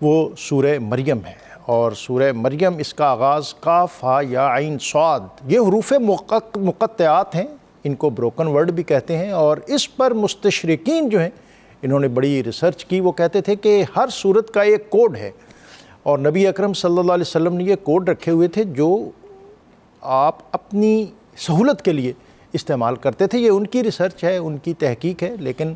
وہ سورہ مریم ہے، اور سورہ مریم اس کا آغاز کاف ہا یا عین صاد، یہ حروف مقطعات ہیں، ان کو بروکن ورڈ بھی کہتے ہیں، اور اس پر مستشرقین جو ہیں انہوں نے بڑی ریسرچ کی۔ وہ کہتے تھے کہ ہر سورت کا ایک کوڈ ہے، اور نبی اکرم صلی اللہ علیہ وسلم نے یہ کوڈ رکھے ہوئے تھے جو آپ اپنی سہولت کے لیے استعمال کرتے تھے۔ یہ ان کی ریسرچ ہے، ان کی تحقیق ہے، لیکن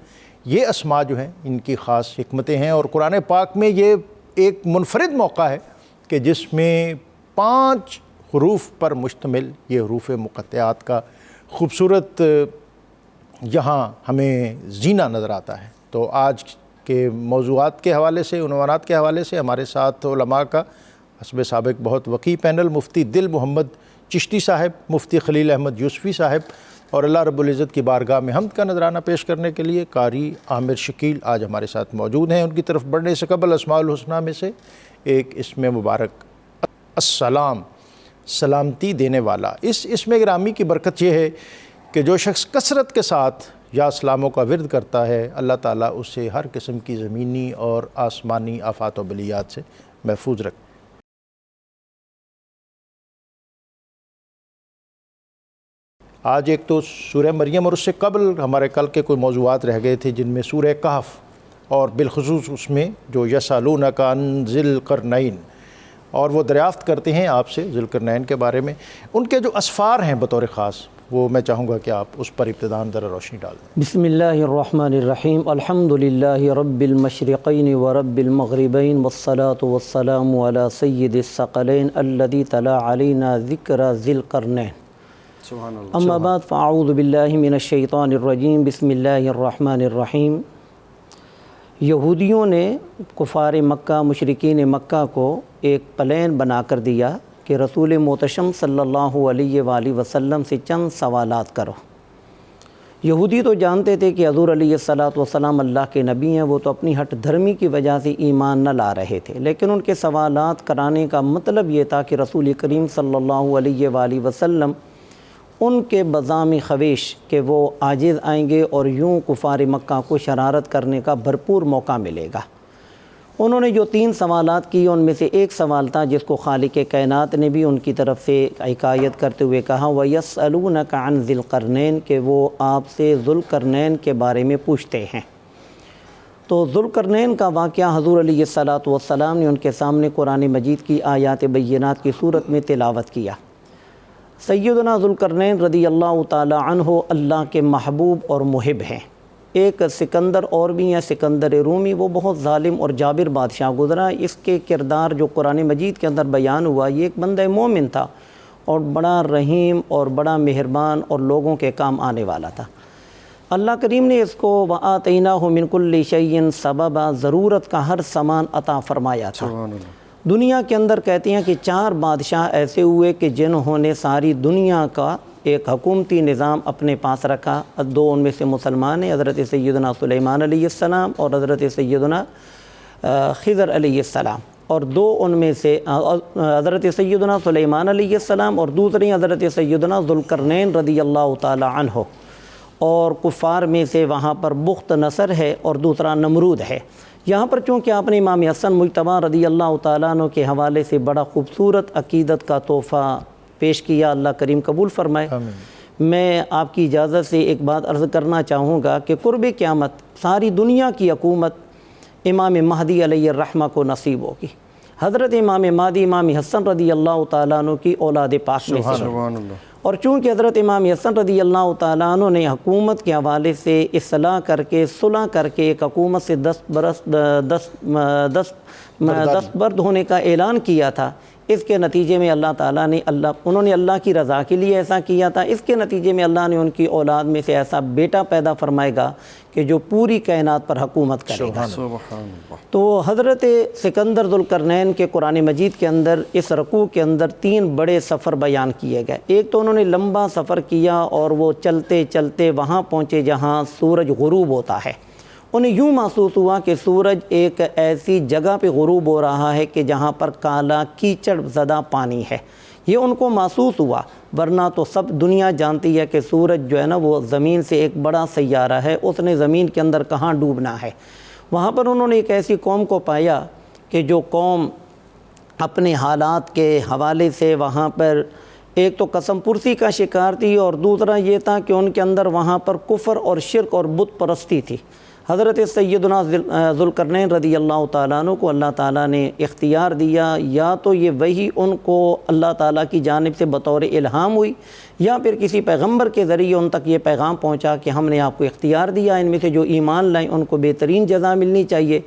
یہ اسماء جو ہیں ان کی خاص حکمتیں ہیں، اور قرآن پاک میں یہ ایک منفرد موقع ہے کہ جس میں 5 حروف پر مشتمل یہ حروف مقطعات کا خوبصورت یہاں ہمیں زینہ نظر آتا ہے۔ تو آج کے موضوعات کے حوالے سے، عنوانات کے حوالے سے ہمارے ساتھ علماء کا حسب سابق بہت وسیع پینل، مفتی دل محمد چشتی صاحب، مفتی خلیل احمد یوسفی صاحب، اور اللہ رب العزت کی بارگاہ میں حمد کا نذرانہ پیش کرنے کے لیے قاری عامر شکیل آج ہمارے ساتھ موجود ہیں۔ ان کی طرف بڑھنے سے قبل اسماء الحسنیٰ میں سے ایک اسم مبارک السلام، سلامتی دینے والا، اس اسم گرامی کی برکت یہ ہے کہ جو شخص کثرت کے ساتھ یا اسلاموں کا ورد کرتا ہے، اللہ تعالیٰ اسے ہر قسم کی زمینی اور آسمانی آفات و بلیات سے محفوظ رکھے۔ آج ایک تو سورہ مریم، اور اس سے قبل ہمارے کل کے کوئی موضوعات رہ گئے تھے جن میں سورہ کہف، اور بالخصوص اس میں جو یسألونک عن ذی القرنین، اور وہ دریافت کرتے ہیں آپ سے ذی القرنین کے بارے میں، ان کے جو اسفار ہیں بطور خاص، وہ میں چاہوں گا کہ آپ اس پر ابتداءً ذرا روشنی ڈال دیں۔ بسم اللہ الرحمن الرحیم، الحمد للہ رب المشرقین ورب المغربین، والصلاة والسلام علی سید الثقلین الذی تلا علینا ذکر ذی القرنین۔ اما بعد فاعوذ باللہ من الشیطان الرجیم، بسم اللہ الرحمن الرحیم۔ یہودیوں نے کفار مکہ، مشرکین مکہ کو ایک پلان بنا کر دیا کہ رسول محتشم صلی اللہ علیہ وآلہ وسلم سے چند سوالات کرو۔ یہودی تو جانتے تھے کہ حضور علیہ السلام اللہ کے نبی ہیں، وہ تو اپنی ہٹ دھرمی کی وجہ سے ایمان نہ لا رہے تھے، لیکن ان کے سوالات کرانے کا مطلب یہ تھا کہ رسول کریم صلی اللہ علیہ وآلہ وسلم ان کے بزام خویش کہ وہ عاجز آئیں گے اور یوں کفار مکہ کو شرارت کرنے کا بھرپور موقع ملے گا۔ انہوں نے جو 3 سوالات کیے ان میں سے ایک سوال تھا جس کو خالق کائنات نے بھی ان کی طرف سے حکایت کرتے ہوئے کہا وَيَسْأَلُونَكَ عَنْ ذِي الْقَرْنَيْنِ، کہ وہ آپ سے ذو القرنین کے بارے میں پوچھتے ہیں۔ تو ذو القرنین کا واقعہ حضور علیہ السلام نے ان کے سامنے قرآن مجید کی آیات بینات کی صورت میں تلاوت کیا۔ سیدنا ذو القرنین رضی اللہ تعالی عنہ اللہ کے محبوب اور محب ہیں۔ ایک سکندر اور بھی ہیں، سکندر رومی، وہ بہت ظالم اور جابر بادشاہ گزرا۔ اس کے کردار جو قرآن مجید کے اندر بیان ہوا، یہ ایک بندہ مومن تھا اور بڑا رحیم اور بڑا مہربان اور لوگوں کے کام آنے والا تھا۔ اللہ کریم نے اس کو وَآتَيْنَاهُ مِن كُلِّ شَيْءٍ سَبَبًا، ضرورت کا ہر سامان عطا فرمایا تھا۔ دنیا کے اندر کہتے ہیں کہ 4 بادشاہ ایسے ہوئے کہ جنہوں نے ساری دنیا کا ایک حکومتی نظام اپنے پاس رکھا۔ 2 ان میں سے مسلمان ہیں، حضرت سیدنا سلیمان علیہ السلام اور حضرت سیدنا خضر علیہ السلام، اور 2 ان میں سے حضرت سیدنا سلیمان علیہ السلام اور دوسری حضرت سیدنا ذو القرنین رضی اللہ تعالی عنہ، اور کفار میں سے وہاں پر بخت نصر ہے اور دوسرا نمرود ہے۔ یہاں پر چونکہ آپ نے امام حسن مجتبیٰ رضی اللہ تعالیٰ عنہ کے حوالے سے بڑا خوبصورت عقیدت کا تحفہ پیش کیا، اللہ کریم قبول فرمائے۔ میں آپ کی اجازت سے ایک بات عرض کرنا چاہوں گا کہ قرب قیامت ساری دنیا کی حکومت امام مہدی علیہ الرحمہ کو نصیب ہوگی۔ حضرت امام مہدی امام حسن رضی اللہ تعالیٰ عنہ کی اولاد پاک میں سے، اور چونکہ حضرت امام حسن رضی اللہ تعالیٰ عنہ نے حکومت کے حوالے سے اصلاح کر کے صلح کر کے ایک حکومت سے دستبرد ہونے کا اعلان کیا تھا، اس کے نتیجے میں اللہ تعالیٰ نے انہوں نے اللہ کی رضا کے لیے ایسا کیا تھا، اس کے نتیجے میں اللہ نے ان کی اولاد میں سے ایسا بیٹا پیدا فرمائے گا کہ جو پوری کائنات پر حکومت کرے گا۔ تو حضرت سکندر ذو القرنین کے قرآن مجید کے اندر اس رکوع کے اندر 3 بڑے سفر بیان کیے گئے۔ ایک تو انہوں نے لمبا سفر کیا اور وہ چلتے چلتے وہاں پہنچے جہاں سورج غروب ہوتا ہے۔ انہیں یوں محسوس ہوا کہ سورج ایک ایسی جگہ پہ غروب ہو رہا ہے کہ جہاں پر کالا کیچڑ زدہ پانی ہے، یہ ان کو محسوس ہوا، ورنہ تو سب دنیا جانتی ہے کہ سورج جو ہے نا وہ زمین سے ایک بڑا سیارہ ہے، اس نے زمین کے اندر کہاں ڈوبنا ہے۔ وہاں پر انہوں نے ایک ایسی قوم کو پایا کہ جو قوم اپنے حالات کے حوالے سے وہاں پر ایک تو قسم پرسی کا شکار تھی، اور دوسرا یہ تھا کہ ان کے اندر وہاں پر کفر اور شرک اور بت پرستی تھی۔ حضرت سیدنا ذوالقرنین رضی اللہ تعالیٰ عنہ کو اللہ تعالیٰ نے اختیار دیا، یا تو یہ وحی ان کو اللہ تعالیٰ کی جانب سے بطور الہام ہوئی، یا پھر کسی پیغمبر کے ذریعے ان تک یہ پیغام پہنچا کہ ہم نے آپ کو اختیار دیا، ان میں سے جو ایمان لائیں ان کو بہترین جزا ملنی چاہیے،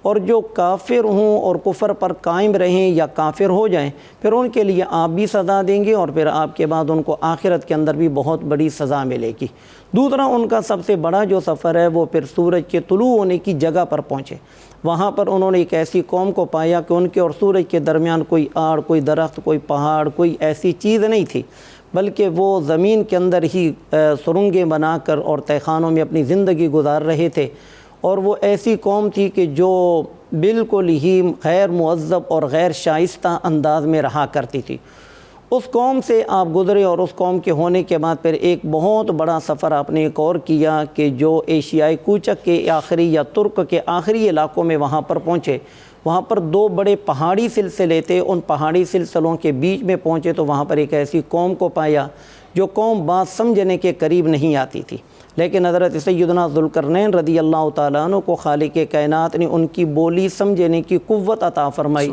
اور جو کافر ہوں اور کفر پر قائم رہیں یا کافر ہو جائیں پھر ان کے لیے آپ بھی سزا دیں گے، اور پھر آپ کے بعد ان کو آخرت کے اندر بھی بہت بڑی سزا ملے گی۔ دوسرا ان کا سب سے بڑا جو سفر ہے وہ پھر سورج کے طلوع ہونے کی جگہ پر پہنچے۔ وہاں پر انہوں نے ایک ایسی قوم کو پایا کہ ان کے اور سورج کے درمیان کوئی آڑ، کوئی درخت، کوئی پہاڑ، کوئی ایسی چیز نہیں تھی، بلکہ وہ زمین کے اندر ہی سرنگیں بنا کر اور تہخانوں میں اپنی زندگی گزار رہے تھے، اور وہ ایسی قوم تھی کہ جو بالکل ہی غیر مہذب اور غیر شائستہ انداز میں رہا کرتی تھی۔ اس قوم سے آپ گزرے، اور اس قوم کے ہونے کے بعد پھر ایک بہت بڑا سفر آپ نے ایک اور کیا کہ جو ایشیائی کوچک کے آخری یا ترک کے آخری علاقوں میں وہاں پر پہنچے۔ وہاں پر دو بڑے پہاڑی سلسلے تھے، ان پہاڑی سلسلوں کے بیچ میں پہنچے تو وہاں پر ایک ایسی قوم کو پایا جو قوم بات سمجھنے کے قریب نہیں آتی تھی، لیکن حضرت سیدنا ذوالقرنین رضی اللہ تعالیٰ عنہ کو خالق کائنات نے ان کی بولی سمجھنے کی قوت عطا فرمائی۔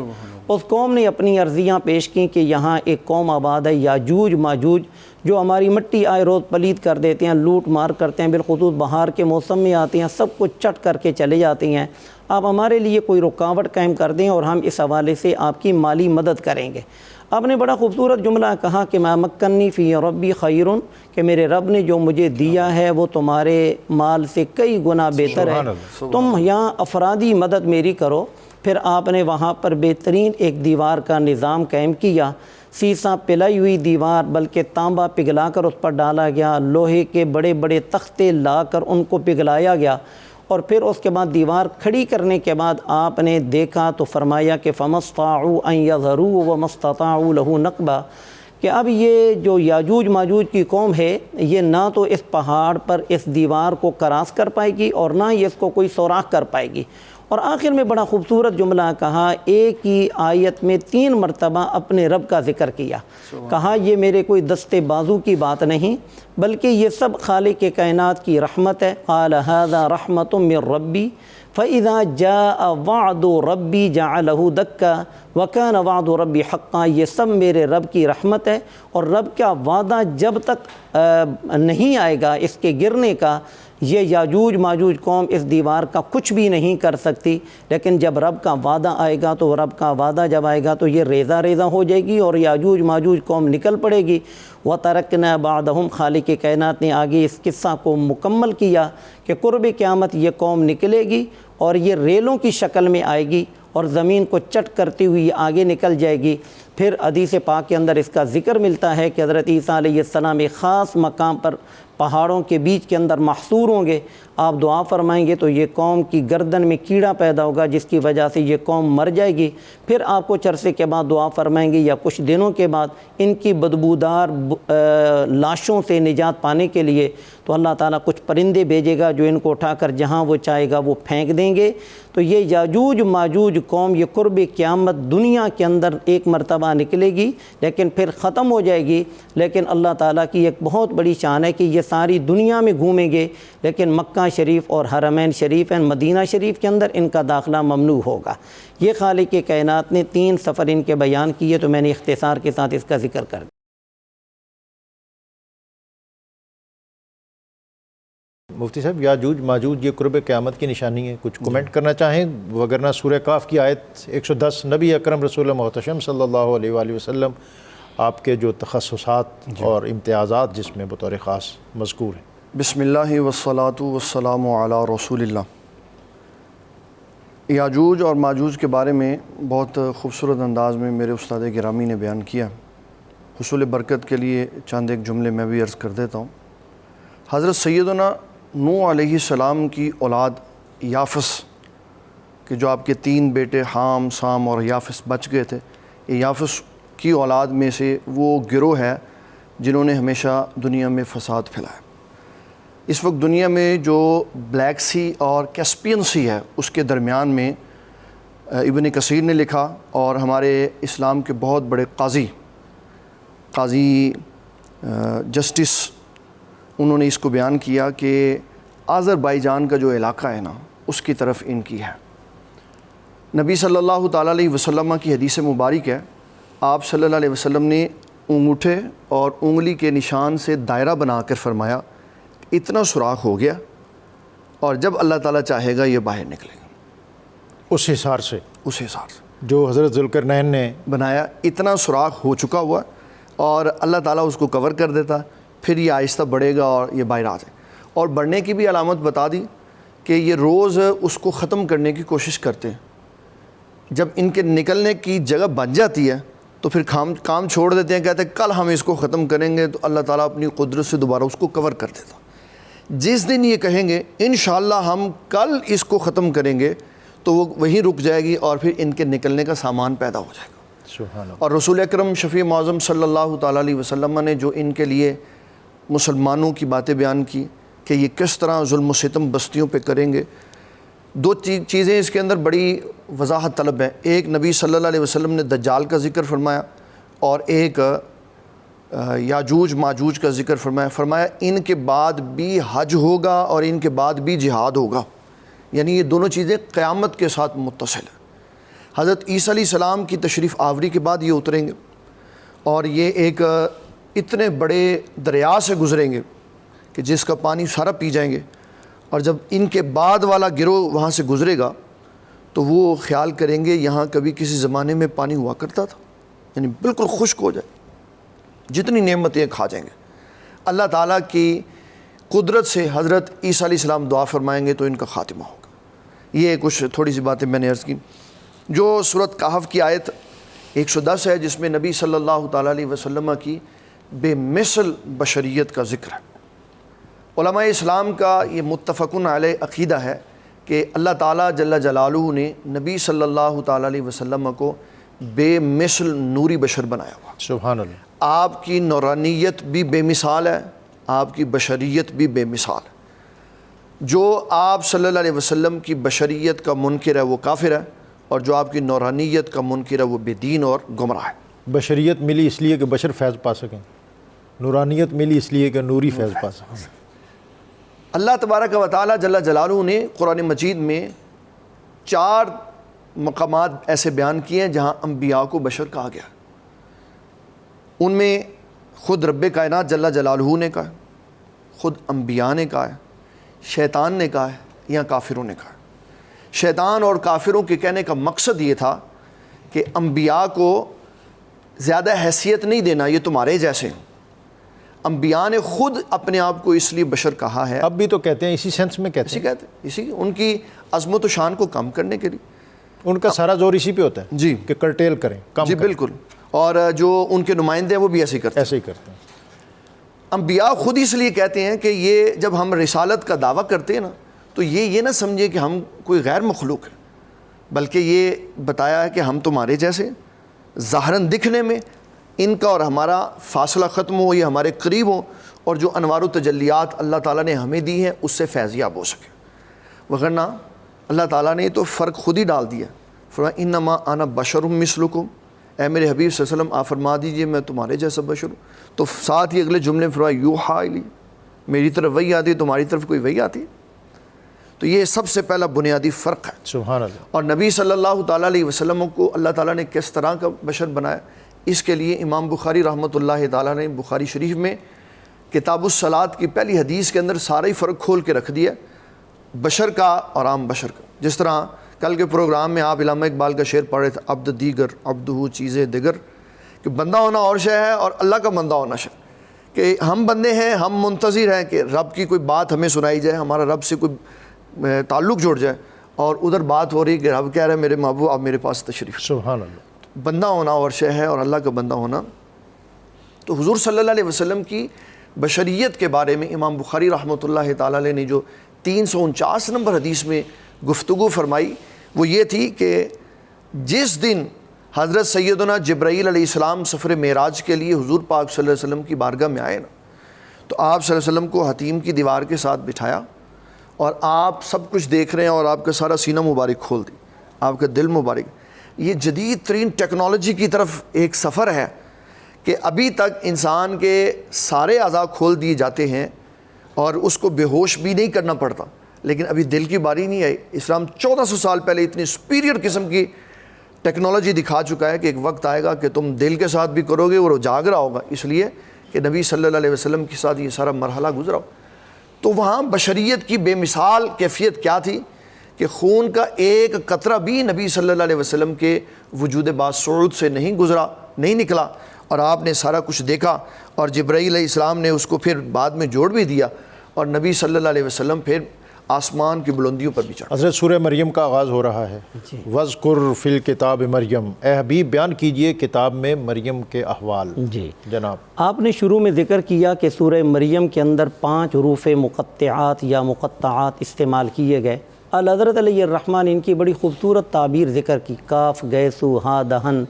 اس قوم نے اپنی عرضیاں پیش کیں کہ یہاں ایک قوم آباد ہے یاجوج ماجوج، جو ہماری مٹی آئے روز پلید کر دیتے ہیں، لوٹ مار کرتے ہیں، بالخصوص بہار کے موسم میں آتے ہیں، سب کچھ چٹ کر کے چلے جاتے ہیں۔ آپ ہمارے لیے کوئی رکاوٹ قائم کر دیں اور ہم اس حوالے سے آپ کی مالی مدد کریں گے۔ آپ نے بڑا خوبصورت جملہ کہا کہ ما مکنی فی ربی خیرن، کہ میرے رب نے جو مجھے دیا ہے وہ تمہارے مال سے کئی گنا بہتر ہے، تم یہاں افرادی مدد میری کرو۔ پھر آپ نے وہاں پر بہترین ایک دیوار کا نظام قائم کیا، سیسا پلائی ہوئی دیوار، بلکہ تانبا پگھلا کر اس پر ڈالا گیا، لوہے کے بڑے بڑے تختے لا کر ان کو پگھلایا گیا، اور پھر اس کے بعد دیوار کھڑی کرنے کے بعد آپ نے دیکھا تو فرمایا کہ فَمَسْطَاعُوا أَن يَظْهَرُوا وَمَا اسْتَطَاعُوا لَهُ نَقْبًا، کہ اب یہ جو یاجوج ماجوج کی قوم ہے یہ نہ تو اس پہاڑ پر اس دیوار کو کراس کر پائے گی اور نہ ہی اس کو کوئی سوراخ کر پائے گی۔ اور آخر میں بڑا خوبصورت جملہ کہا، ایک ہی آیت میں 3 مرتبہ اپنے رب کا ذکر کیا، کہا یہ میرے کوئی دستے بازو کی بات نہیں بلکہ یہ سب خالق کائنات کی رحمت ہے۔ قال هذا رحمة من ربی فإذا جاء وعد ربی جعلہ دکا وکان وعد ربی حقا، یہ سب میرے رب کی رحمت ہے، اور رب کا وعدہ جب تک نہیں آئے گا اس کے گرنے کا، یہ یاجوج ماجوج قوم اس دیوار کا کچھ بھی نہیں کر سکتی، لیکن جب رب کا وعدہ آئے گا تو رب کا وعدہ جب آئے گا تو یہ ریزہ ریزہ ہو جائے گی اور یاجوج ماجوج قوم نکل پڑے گی۔ وَتَرَكْنَا بَعْدَهُمْ، خالق کائنات نے آگے اس قصہ کو مکمل کیا کہ قرب قیامت یہ قوم نکلے گی اور یہ ریلوں کی شکل میں آئے گی اور زمین کو چٹ کرتی ہوئی آگے نکل جائے گی۔ پھر حدیث پاک کے اندر اس کا ذکر ملتا ہے کہ حضرت عیسیٰ علیہ السلام ایک خاص مقام پر پہاڑوں کے بیچ کے اندر محصور ہوں گے، آپ دعا فرمائیں گے تو یہ قوم کی گردن میں کیڑا پیدا ہوگا جس کی وجہ سے یہ قوم مر جائے گی۔ پھر آپ کچھ عرصے کے بعد دعا فرمائیں گے یا کچھ دنوں کے بعد ان کی بدبودار لاشوں سے نجات پانے کے لیے تو اللہ تعالیٰ کچھ پرندے بھیجے گا جو ان کو اٹھا کر جہاں وہ چاہے گا وہ پھینک دیں گے۔ تو یہ یاجوج ماجوج قوم یہ قرب قیامت دنیا کے اندر ایک مرتبہ نکلے گی لیکن پھر ختم ہو جائے گی، لیکن اللہ تعالیٰ کی ایک بہت بڑی شان ہے کہ یہ ساری دنیا میں گھومیں گے لیکن مکہ شریف اور حرمین شریف مدینہ شریف کے اندر ان کا داخلہ ممنوع ہوگا۔ یہ خالق کائنات نے 3 سفر ان کے بیان کیے تو میں نے اختصار کے ساتھ اس کا ذکر کر دیا۔ مفتی صاحب، یاجوج ماجوج یہ قرب قیامت کی نشانی ہے، کچھ کمنٹ کرنا چاہیں؟ وگرنہ سورہ کاف کی آیت 110 نبی اکرم رسول محتشم صلی اللہ علیہ وآلہ وسلم آپ کے جو تخصصات اور امتیازات جس میں بطور خاص مذکور ہیں۔ بسم اللہ والصلاة والسلام علی رسول اللہ۔ یاجوج اور ماجوج کے بارے میں بہت خوبصورت انداز میں میرے استاد گرامی نے بیان کیا۔ حصول برکت کے لیے چند ایک جملے میں بھی عرض کر دیتا ہوں۔ حضرت سیدنا نوح علیہ السلام کی اولاد یافس، کہ جو آپ کے 3 بیٹے حام، سام اور یافس بچ گئے تھے، یہ یافس کی اولاد میں سے وہ گروہ ہے جنہوں نے ہمیشہ دنیا میں فساد پھیلایا۔ اس وقت دنیا میں جو بلیک سی اور کیسپین سی ہے اس کے درمیان میں ابن کثیر نے لکھا اور ہمارے اسلام کے بہت بڑے قاضی جسٹس انہوں نے اس کو بیان کیا کہ آذربائیجان کا جو علاقہ ہے نا اس کی طرف ان کی ہے۔ نبی صلی اللہ تعالیٰ علیہ وسلم کی حدیث مبارک ہے، آپ صلی اللہ علیہ وسلم نے انگوٹھے اور انگلی کے نشان سے دائرہ بنا کر فرمایا اتنا سوراخ ہو گیا اور جب اللہ تعالیٰ چاہے گا یہ باہر نکلے گا۔ اس حصار سے جو حضرت ذوالقرنین نے بنایا اتنا سوراخ ہو چکا ہوا اور اللہ تعالیٰ اس کو کور کر دیتا، پھر یہ آہستہ بڑھے گا اور یہ باہر آ جائے۔ اور بڑھنے کی بھی علامت بتا دی کہ یہ روز اس کو ختم کرنے کی کوشش کرتے ہیں، جب ان کے نکلنے کی جگہ بن جاتی ہے تو پھر کام چھوڑ دیتے ہیں، کہتے ہیں کل ہم اس کو ختم کریں گے، تو اللہ تعالیٰ اپنی قدرت سے دوبارہ اس کو کور کر دیتا۔ جس دن یہ کہیں گے انشاءاللہ ہم کل اس کو ختم کریں گے تو وہ وہیں رک جائے گی اور پھر ان کے نکلنے کا سامان پیدا ہو جائے گا۔ سبحان اللہ۔ اور رسول اکرم شفیع معظم صلی اللہ تعالیٰ علیہ وسلم نے جو ان کے لیے مسلمانوں کی باتیں بیان کی کہ یہ کس طرح ظلم و ستم بستیوں پہ کریں گے، دو چیزیں اس کے اندر بڑی وضاحت طلب ہیں۔ ایک نبی صلی اللہ علیہ وسلم نے دجال کا ذکر فرمایا اور ایک یاجوج ماجوج کا ذکر فرمایا ان کے بعد بھی حج ہوگا اور ان کے بعد بھی جہاد ہوگا، یعنی یہ دونوں چیزیں قیامت کے ساتھ متصل ہیں۔ حضرت عیسیٰ علیہ السلام کی تشریف آوری کے بعد یہ اتریں گے اور یہ ایک اتنے بڑے دریا سے گزریں گے کہ جس کا پانی سارا پی جائیں گے، اور جب ان کے بعد والا گروہ وہاں سے گزرے گا تو وہ خیال کریں گے یہاں کبھی کسی زمانے میں پانی ہوا کرتا تھا، یعنی بالکل خشک ہو جائے، جتنی نعمتیں کھا جائیں گے۔ اللہ تعالیٰ کی قدرت سے حضرت عیسیٰ علیہ السلام دعا فرمائیں گے تو ان کا خاتمہ ہوگا۔ یہ کچھ تھوڑی سی باتیں میں نے عرض کی۔ جو سورۃ کہف کی آیت 110 ہے جس میں نبی صلی اللہ تعالیٰ علیہ وسلم کی بے مثل بشریت کا ذکر ہے، علماء اسلام کا یہ متفقن علیہ عقیدہ ہے کہ اللہ تعالیٰ جل جلالہ نے نبی صلی اللہ تعالیٰ علیہ وسلم کو بے مثل نوری بشر بنایا ہوا۔ سبحان اللہ۔ آپ کی نورانیت بھی بے مثال ہے، آپ کی بشریت بھی بے مثال ہے۔ جو آپ صلی اللہ علیہ وسلم کی بشریت کا منکر ہے وہ کافر ہے، اور جو آپ کی نورانیت کا منکر ہے وہ بے دین اور گمراہ ہے۔ بشریت ملی اس لیے کہ بشر فیض پا سکیں، نورانیت ملی اس لیے کہ نوری فیض پا سکیں۔ اللہ تبارک و تعالیٰ جل جلالہ نے قرآن مجید میں 4 مقامات ایسے بیان کیے ہیں جہاں انبیاء کو بشر کہا گیا، ان میں خود رب کائنات جل جلالہ نے کہا، خود انبیاء نے کہا ہے، شیطان نے کہا ہے، یا کافروں نے کہا ہے۔ شیطان اور کافروں کے کہنے کا مقصد یہ تھا کہ انبیاء کو زیادہ حیثیت نہیں دینا، یہ تمہارے جیسے ہیں۔ انبیاء نے خود اپنے آپ کو اس لیے بشر کہا ہے، اب بھی تو کہتے ہیں، اسی سینس میں کہتے ہیں، اسی ان کی عظمت و شان کو کم کرنے کے لیے ان کا سارا زور اسی پہ ہوتا ہے جی کہ کرٹیل کریں، کم جی کریں۔ بالکل، اور جو ان کے نمائندے ہیں وہ بھی ایسے ہی کرتے ہیں۔ انبیاء خود اس لیے کہتے ہیں کہ یہ جب ہم رسالت کا دعویٰ کرتے ہیں نا تو یہ نہ سمجھے کہ ہم کوئی غیر مخلوق ہے، بلکہ یہ بتایا ہے کہ ہم تمہارے جیسے ظاہراً دکھنے میں ان کا اور ہمارا فاصلہ ختم ہو، یہ ہمارے قریب ہوں، اور جو انوار و تجلیات اللہ تعالیٰ نے ہمیں دی ہیں اس سے فیضیاب ہو سکے۔ وغیرہ اللہ تعالیٰ نے تو فرق خود ہی ڈال دیا، فرمایا انما انا بشر مثلکم، اے میرے حبیب صلی اللہ علیہ وسلم آپ فرما دیجئے میں تمہارے جیسا بشر ہوں۔ تو ساتھ ہی اگلے جملے میں فرمایا یوحا الی، میری طرف وحی آتی ہے، تمہاری طرف کوئی وحی آتی ہے۔ تو یہ سب سے پہلا بنیادی فرق ہے۔ سبحان اللہ۔ اور نبی صلی اللہ تعالیٰ علیہ وسلم کو اللہ تعالیٰ نے کس طرح کا بشر بنایا، اس کے لیے امام بخاری رحمۃ اللہ تعالیٰ نے بخاری شریف میں کتاب الصلاۃ کی پہلی حدیث کے اندر سارا ہی فرق کھول کے رکھ دیا، بشر کا اور عام بشر کا۔ جس طرح کل کے پروگرام میں آپ علامہ اقبال کا شعر پڑھ رہے تھے، عبد دیگر عبدہ چیزیں دیگر، کہ بندہ ہونا اور شے ہے اور اللہ کا بندہ ہونا شے، کہ ہم بندے ہیں، ہم منتظر ہیں کہ رب کی کوئی بات ہمیں سنائی جائے، ہمارا رب سے کوئی تعلق جوڑ جائے، اور ادھر بات ہو رہی کہ رب کہہ رہے ہیں میرے محبوب آپ میرے پاس تشریف۔ سبحان اللہ۔ بندہ ہونا اور شے ہے اور اللہ کا بندہ ہونا۔ تو حضور صلی اللہ علیہ وسلم کی بشریت کے بارے میں امام بخاری رحمۃ اللہ تعالیٰ علیہ نے جو 349 نمبر حدیث میں گفتگو فرمائی وہ یہ تھی کہ جس دن حضرت سیدنا جبرائیل علیہ السلام سفر معراج کے لیے حضور پاک صلی اللہ علیہ وسلم کی بارگاہ میں آئے نا، تو آپ صلی اللہ علیہ وسلم کو حتیم کی دیوار کے ساتھ بٹھایا اور آپ سب کچھ دیکھ رہے ہیں اور آپ کا سارا سینہ مبارک کھول دی۔ آپ کا دل مبارک. یہ جدید ترین ٹیکنالوجی کی طرف ایک سفر ہے کہ ابھی تک انسان کے سارے اعضاء کھول دیے جاتے ہیں اور اس کو بے ہوش بھی نہیں کرنا پڑتا, لیکن ابھی دل کی باری نہیں آئی. اسلام 1400 سال پہلے اتنی سپیریئر قسم کی ٹیکنالوجی دکھا چکا ہے کہ ایک وقت آئے گا کہ تم دل کے ساتھ بھی کرو گے اور وہ جاگ رہا ہوگا, اس لیے کہ نبی صلی اللہ علیہ وسلم کے ساتھ یہ سارا مرحلہ گزرا ہو. تو وہاں بشریت کی بے مثال کیفیت کیا تھی کہ خون کا ایک قطرہ بھی نبی صلی اللہ علیہ وسلم کے وجود باسعود سے نہیں گزرا, نہیں نکلا, اور آپ نے سارا کچھ دیکھا. اور جبرائیل علیہ السلام نے اس کو پھر بعد میں جوڑ بھی دیا, اور نبی صلی اللہ علیہ وسلم پھر آسمان کی بلندیوں پر بھی چڑھا. حضرت سورہ مریم کا آغاز ہو رہا ہے. وَاذْكُرْ فِي الْكِتَابِ مریم, اے حبیب بیان کیجئے کتاب میں مریم کے احوال. جی جناب, آپ نے شروع میں ذکر کیا کہ سورہ مریم کے اندر 5 حروف مقطعات یا مقطعات استعمال کیے گئے. حضرت علیہ الرحمن ان کی بڑی خوبصورت تعبیر ذکر کی, کاف گیسو ہا دہن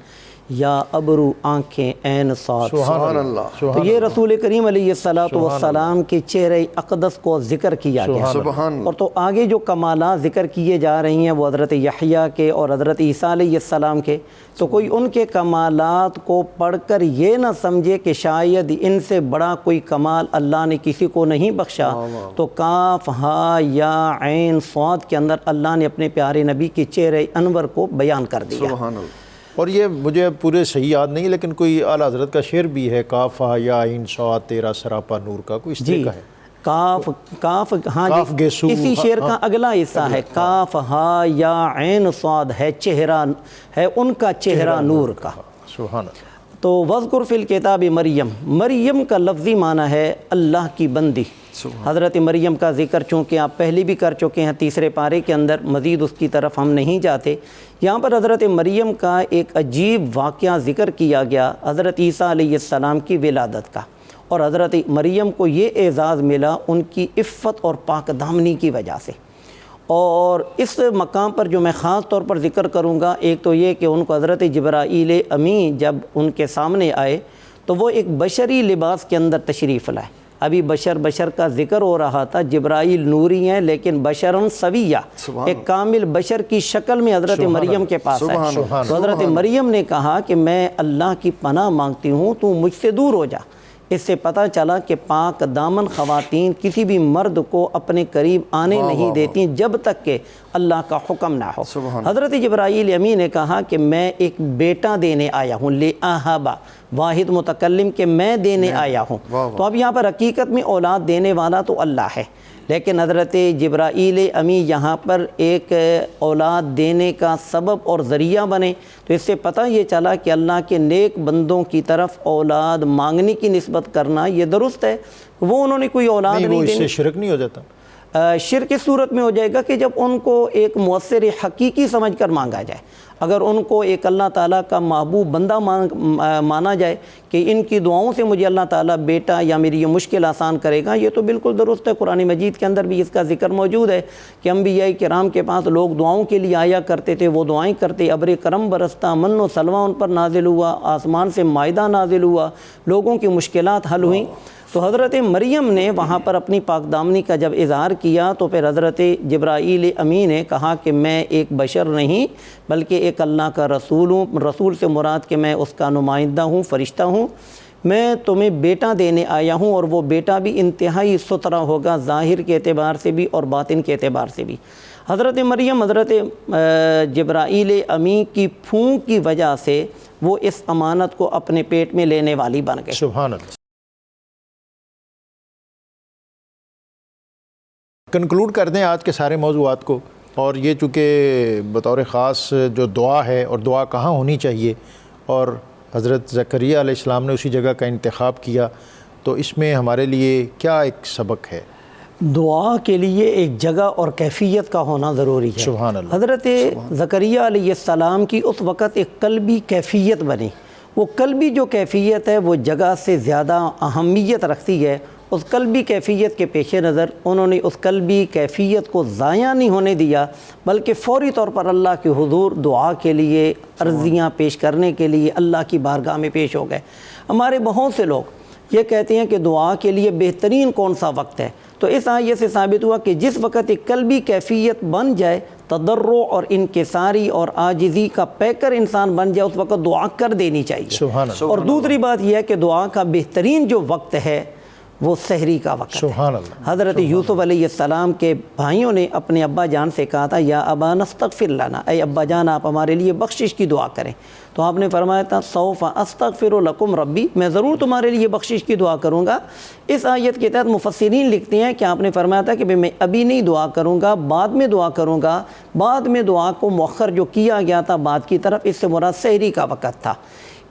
یا ابرو آنکھیں عین صاد. سبحان اللہ. تو یہ رسول کریم علیہ السلام کے چہرہ اقدس کو ذکر کیا گیا. سبحان. اور تو آگے جو کمالات ذکر کیے جا رہی ہیں وہ حضرت یحییٰ کے اور حضرت عیسیٰ علیہ السلام کے. تو کوئی ان کے کمالات کو پڑھ کر یہ نہ سمجھے کہ شاید ان سے بڑا کوئی کمال اللہ نے کسی کو نہیں بخشا. تو کاف ہا یا عین صاد کے اندر اللہ نے اپنے پیارے نبی کے چہرہ انور کو بیان کر دیا. سبحان اللہ. اور یہ مجھے پورے صحیح یاد نہیں, لیکن کوئی اعلیٰ حضرت کا شعر بھی ہے, کاف ہا یا عین صاد تیرا سراپا نور کا, کوئی اس طرح کا ہے. کاف ہاں کاف گیسو, اسی شعر کا اگلا حصہ ہے, کاف ہا یا عین صاد ہے چہرہ, ہے ان کا چہرہ نور کا. سبحان اللہ. تو وذکر فی الکتاب مریم, مریم کا لفظی معنی ہے اللہ کی بندی. حضرت مریم کا ذکر چونکہ آپ پہلے بھی کر چکے ہیں 3 پارے کے اندر, مزید اس کی طرف ہم نہیں جاتے. یہاں پر حضرت مریم کا ایک عجیب واقعہ ذکر کیا گیا, حضرت عیسیٰ علیہ السلام کی ولادت کا. اور حضرت مریم کو یہ اعزاز ملا ان کی عفت اور پاک دامنی کی وجہ سے. اور اس مقام پر جو میں خاص طور پر ذکر کروں گا, ایک تو یہ کہ ان کو حضرت جبرائیل امین جب ان کے سامنے آئے تو وہ ایک بشری لباس کے اندر تشریف لائے. ابھی بشر کا ذکر ہو رہا تھا, جبرائیل نوری ہیں لیکن بشرن سویہ, ایک کامل بشر کی شکل میں حضرت مریم کے پاس آئے. تو حضرت مریم نے کہا کہ میں اللہ کی پناہ مانگتی ہوں, تو مجھ سے دور ہو جا. اس سے پتہ چلا کہ پاک دامن خواتین کسی بھی مرد کو اپنے قریب آنے نہیں دیتی جب تک کہ اللہ کا حکم نہ ہو. حضرت جبرائیل امین نے کہا کہ میں ایک بیٹا دینے آیا ہوں, لِأَهَبَ, واحد متکلم کہ میں دینے آیا ہوں. تو اب یہاں پر حقیقت میں اولاد دینے والا تو اللہ ہے, لیکن حضرت جبرائیل امین یہاں پر ایک اولاد دینے کا سبب اور ذریعہ بنے. تو اس سے پتہ یہ چلا کہ اللہ کے نیک بندوں کی طرف اولاد مانگنے کی نسبت کرنا یہ درست ہے. وہ انہوں نے کوئی اولاد نہیں وہ اس دینی. سے شرک نہیں ہو جاتا؟ شرک اس صورت میں ہو جائے گا کہ جب ان کو ایک مؤثر حقیقی سمجھ کر مانگا جائے. اگر ان کو ایک اللہ تعالیٰ کا محبوب بندہ مانا جائے کہ ان کی دعاؤں سے مجھے اللہ تعالیٰ بیٹا یا میری یہ مشکل آسان کرے گا, یہ تو بالکل درست ہے. قرآن مجید کے اندر بھی اس کا ذکر موجود ہے کہ انبیاء کرام کے پاس لوگ دعاؤں کے لیے آیا کرتے تھے, وہ دعائیں کرتے, ابر کرم برستا, من و سلوہ ان پر نازل ہوا, آسمان سے مائدہ نازل ہوا, لوگوں کی مشکلات حل ہوئیں. تو حضرت مریم نے وہاں پر اپنی پاک دامنی کا جب اظہار کیا تو پھر حضرت جبرائیل امین نے کہا کہ میں ایک بشر نہیں بلکہ ایک اللہ کا رسول ہوں. رسول سے مراد کہ میں اس کا نمائندہ ہوں, فرشتہ ہوں. میں تمہیں بیٹا دینے آیا ہوں, اور وہ بیٹا بھی انتہائی ستھرا ہوگا, ظاہر کے اعتبار سے بھی اور باطن کے اعتبار سے بھی. حضرت مریم حضرت جبرائیل امین کی پھونک کی وجہ سے وہ اس امانت کو اپنے پیٹ میں لینے والی بن گئے. سبحان اللہ. کنکلوڈ کر دیں آج کے سارے موضوعات کو, اور یہ چونکہ بطور خاص جو دعا ہے اور دعا کہاں ہونی چاہیے, اور حضرت زکریا علیہ السلام نے اسی جگہ کا انتخاب کیا, تو اس میں ہمارے لیے کیا ایک سبق ہے؟ دعا کے لیے ایک جگہ اور کیفیت کا ہونا ضروری ہے. سبحان اللہ. حضرت زکریا علیہ السلام کی اس وقت ایک قلبی کیفیت بنی. وہ قلبی جو کیفیت ہے وہ جگہ سے زیادہ اہمیت رکھتی ہے. اس قلبی کیفیت کے پیش نظر انہوں نے اس قلبی کیفیت کو ضائع نہیں ہونے دیا, بلکہ فوری طور پر اللہ کے حضور دعا کے لیے عرضیاں پیش کرنے کے لیے اللہ کی بارگاہ میں پیش ہو گئے. ہمارے بہت سے لوگ یہ کہتے ہیں کہ دعا کے لیے بہترین کون سا وقت ہے, تو اس آیت سے ثابت ہوا کہ جس وقت ایک قلبی کیفیت بن جائے، تضرع اور انکساری اور عاجزی کا پیکر انسان بن جائے، اس وقت دعا کر دینی چاہیے۔ سبحان اللہ۔ اور دوسری بات یہ ہے کہ دعا کا بہترین جو وقت ہے وہ سحری کا وقت ہے۔ سبحان اللہ۔ حضرت یوسف علیہ السلام کے بھائیوں نے اپنے ابا جان سے کہا تھا یا ابانا استغفر لنا، اے ابا جان آپ ہمارے لیے بخشش کی دعا کریں، تو آپ نے فرمایا تھا سوف استغفر لکم ربی، میں ضرور تمہارے لیے بخشش کی دعا کروں گا۔ اس آیت کے تحت مفسرین لکھتے ہیں کہ آپ نے فرمایا تھا کہ میں ابھی نہیں دعا کروں گا، بعد میں دعا کروں گا۔ بعد میں دعا کو مؤخر جو کیا گیا تھا بعد کی طرف، اس سے مراد سحری کا وقت تھا۔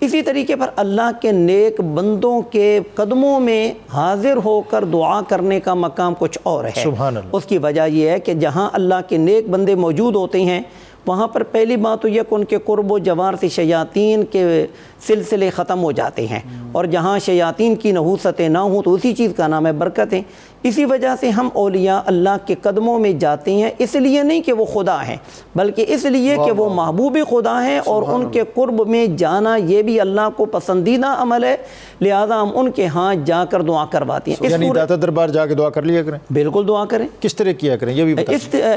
اسی طریقے پر اللہ کے نیک بندوں کے قدموں میں حاضر ہو کر دعا کرنے کا مقام کچھ اور ہے۔ سبحان اللہ۔ اس کی وجہ یہ ہے کہ جہاں اللہ کے نیک بندے موجود ہوتے ہیں وہاں پر پہلی بات تو یہ کہ ان کے قرب و جوار سے شیاطین کے سلسلے ختم ہو جاتے ہیں، اور جہاں شیاطین کی نحوستیں نہ ہوں تو اسی چیز کا نام ہے برکت ہے۔ اسی وجہ سے ہم اولیاء اللہ کے قدموں میں جاتے ہیں، اس لیے نہیں کہ وہ خدا ہیں بلکہ اس لیے کہ وہ محبوب خدا ہیں، اور ان کے قرب میں جانا یہ بھی اللہ کو پسندیدہ عمل ہے، لہذا ہم ان کے ہاں جا کر دعا کرواتے ہیں۔ یعنی داتا دربار جا کے دعا کر لیا کریں؟ بالکل دعا کریں۔ کس طرح کیا کریں یہ بھی بتائیں۔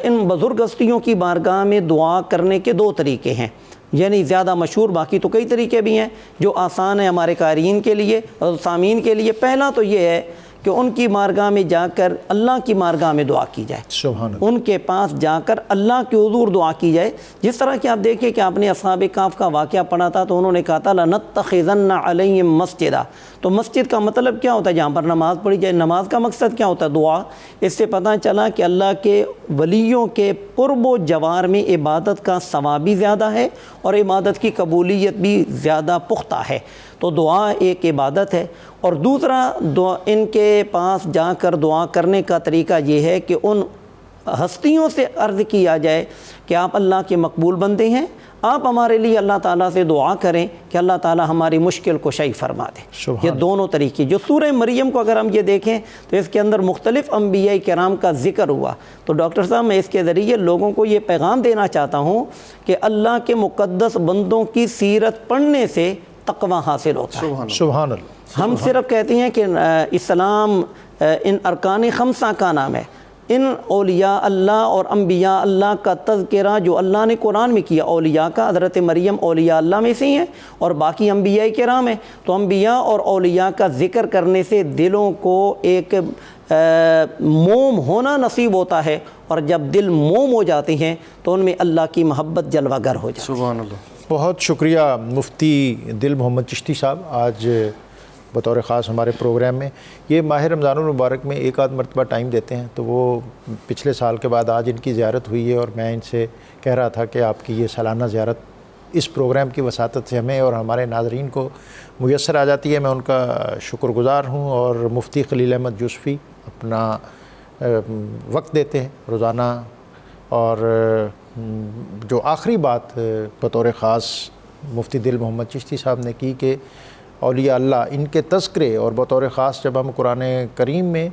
ان بزرگ ہستیوں کی بارگاہ میں دعا کرنے کے دو طریقے ہیں، یعنی زیادہ مشہور، باقی تو کئی طریقے بھی ہیں جو آسان ہیں ہمارے قارئین کے لیے اور سامعین کے لیے۔ پہلا تو یہ ہے کہ ان کی بارگاہ میں جا کر اللہ کی بارگاہ میں دعا کی جائے، سبحان اللہ۔ ان کے پاس جا کر اللہ کے حضور دعا کی جائے۔ جس طرح کہ آپ دیکھیں کہ آپ نے اصحاب کہف کا واقعہ پڑھا تھا تو انہوں نے کہا تھا لَنَتَّخِذَنَّ عَلَيْهِمْ مَسْجِدًا، تو مسجد کا مطلب کیا ہوتا ہے؟ جہاں پر نماز پڑھی جائے۔ نماز کا مقصد کیا ہوتا ہے؟ دعا۔ اس سے پتہ چلا کہ اللہ کے ولیوں کے قرب و جوار میں عبادت کا ثواب بھی زیادہ ہے اور عبادت کی قبولیت بھی زیادہ پختہ ہے، تو دعا ایک عبادت ہے۔ اور دوسرا ان کے پاس جا کر دعا کرنے کا طریقہ یہ ہے کہ ان ہستیوں سے عرض کیا جائے کہ آپ اللہ کے مقبول بندے ہیں، آپ ہمارے لیے اللہ تعالیٰ سے دعا کریں کہ اللہ تعالیٰ ہماری مشکل کشائی فرما دے۔ یہ دونوں طریقے جو سورہ مریم کو اگر ہم یہ دیکھیں تو اس کے اندر مختلف انبیاء کرام کا ذکر ہوا، تو ڈاکٹر صاحب میں اس کے ذریعے لوگوں کو یہ پیغام دینا چاہتا ہوں کہ اللہ کے مقدس بندوں کی سیرت پڑھنے سے تقوی حاصل ہوتا ہے۔ سبحان اللہ۔ ہم صرف کہتے ہیں کہ اسلام ان ارکان خمسہ کا نام ہے، ان اولیاء اللہ اور انبیاء اللہ کا تذکرہ جو اللہ نے قرآن میں کیا، اولیاء کا حضرت مریم اولیاء اللہ میں سے ہی ہیں اور باقی انبیاء کرام ہیں، تو انبیاء اور اولیاء کا ذکر کرنے سے دلوں کو ایک موم ہونا نصیب ہوتا ہے، اور جب دل موم ہو جاتے ہیں تو ان میں اللہ کی محبت جلوہ گر ہو جاتی ہے۔ سبحان اللہ۔ بہت شکریہ مفتی دل محمد چشتی صاحب، آج بطور خاص ہمارے پروگرام میں یہ ماہ رمضان المبارک میں ایک آدھ مرتبہ ٹائم دیتے ہیں، تو وہ پچھلے سال کے بعد آج ان کی زیارت ہوئی ہے، اور میں ان سے کہہ رہا تھا کہ آپ کی یہ سالانہ زیارت اس پروگرام کی وساطت سے ہمیں اور ہمارے ناظرین کو میسر آ جاتی ہے۔ میں ان کا شکر گزار ہوں، اور مفتی خلیل احمد یوسفی اپنا وقت دیتے ہیں روزانہ، اور جو آخری بات بطور خاص مفتی دل محمد چشتی صاحب نے کی کہ اولیاء اللہ ان کے تذکرے، اور بطور خاص جب ہم قرآن کریم میں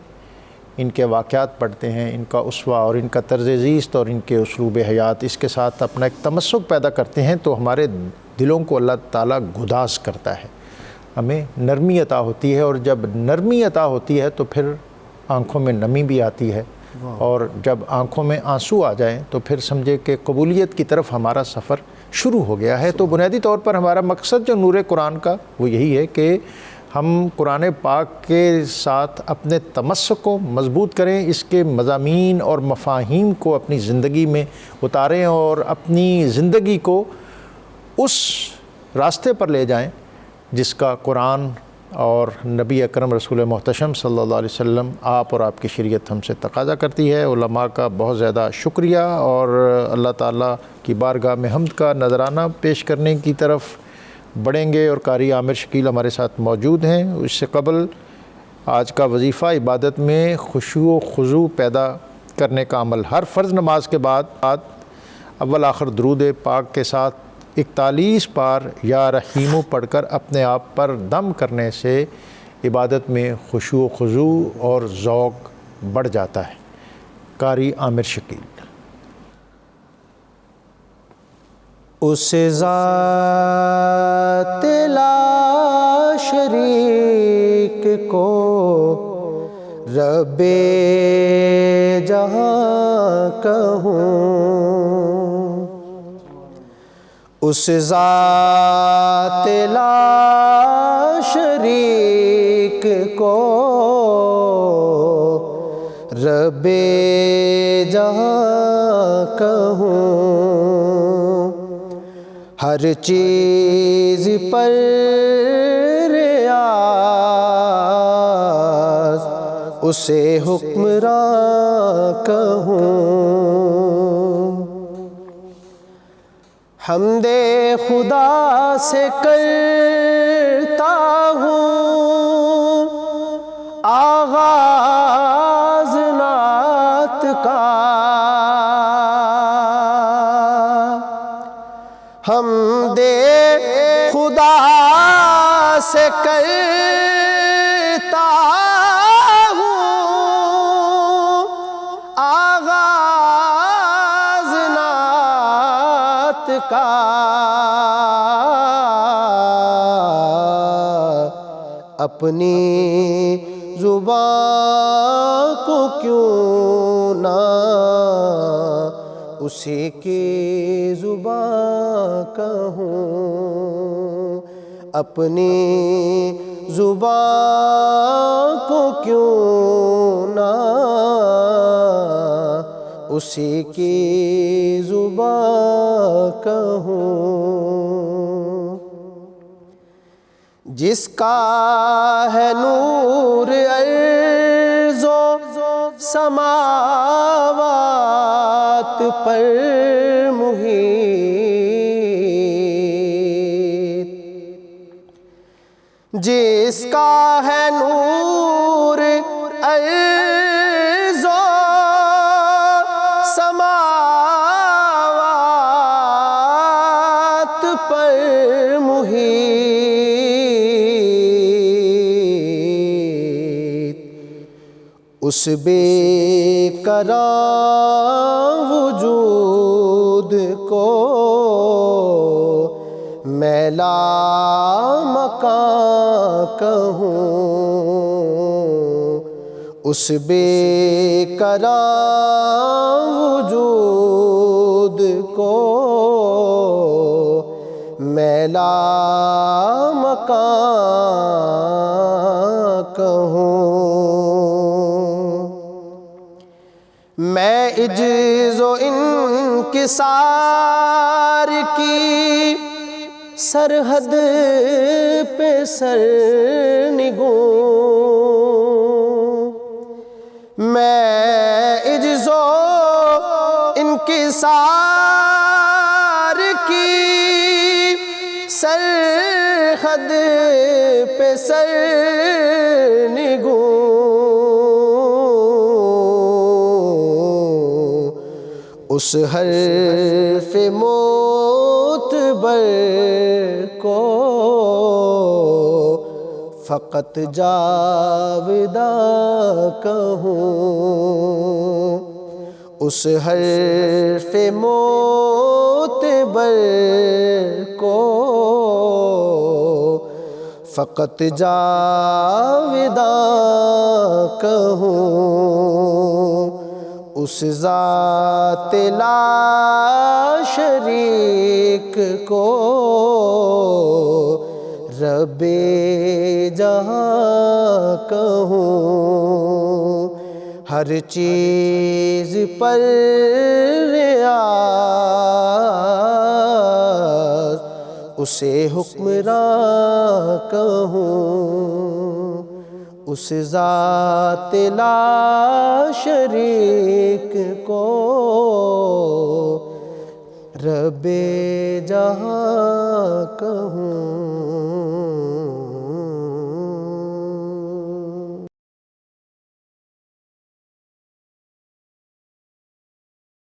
ان کے واقعات پڑھتے ہیں، ان کا اسوہ اور ان کا طرز زیست اور ان کے اسلوب حیات، اس کے ساتھ اپنا ایک تمسک پیدا کرتے ہیں، تو ہمارے دلوں کو اللہ تعالیٰ گداز کرتا ہے، ہمیں نرمی عطا ہوتی ہے، اور جب نرمی عطا ہوتی ہے تو پھر آنکھوں میں نمی بھی آتی ہے، اور جب آنکھوں میں آنسو آ جائیں تو پھر سمجھے کہ قبولیت کی طرف ہمارا سفر شروع ہو گیا ہے۔ تو بنیادی طور پر ہمارا مقصد جو نور قرآن کا وہ یہی ہے کہ ہم قرآن پاک کے ساتھ اپنے تمسک کو مضبوط کریں، اس کے مضامین اور مفاہیم کو اپنی زندگی میں اتاریں، اور اپنی زندگی کو اس راستے پر لے جائیں جس کا قرآن اور نبی اکرم رسول محتشم صلی اللہ علیہ وسلم، آپ اور آپ کی شریعت ہم سے تقاضا کرتی ہے۔ علماء کا بہت زیادہ شکریہ، اور اللہ تعالیٰ کی بارگاہ میں حمد کا نذرانہ پیش کرنے کی طرف بڑھیں گے، اور قاری عامر شکیل ہمارے ساتھ موجود ہیں۔ اس سے قبل آج کا وظیفہ عبادت میں خشوع و خضوع پیدا کرنے کا عمل، ہر فرض نماز کے بعد اول آخر درود پاک کے ساتھ 41 بار یا رحیمو پڑھ کر اپنے آپ پر دم کرنے سے عبادت میں خشوع و خضوع اور ذوق بڑھ جاتا ہے۔ قاری عامر شکیل۔ اس ذات لا شریک کو رب جہاں کہوں اس ذات لا شریک کو، رب جہاں کہوں ہر چیز پر ریاض اسے حکمراں کہوں، حمد خدا سے کرتا ہوں آغاز نعت کا، حمد خدا سے کرتا ہوں آغاز نعت کا، اپنی زبان کو کیوں نہ اسی کی زبان کہوں، اپنی زبان کو کیوں نہ اسی کی زبان کہوں، جس کا ہے نور ارض و سماوات پر محیط، جس کا ہے نور ارض و سماوات پر محیط، اس بے قرار وجود کو میں لا مکان کہوں، اس بے قرار وجود کو میں لا مکان کہوں، میں عجز و انکسار کی سرحد پہ سر نگوں، میں عجز و انکسار کی سرحد پہ سر نگوں، اس حرف معتبر کو فقط جاوداں کہوں، اس حرف معتبر کو فقط جاوداں کہوں، اس ذات لا شریک کو رب جہاں کہوں، ہر چیز پر ریاض اسے حکمراں کہوں، اس ذات لا شریک کو رب جہاں کہوں۔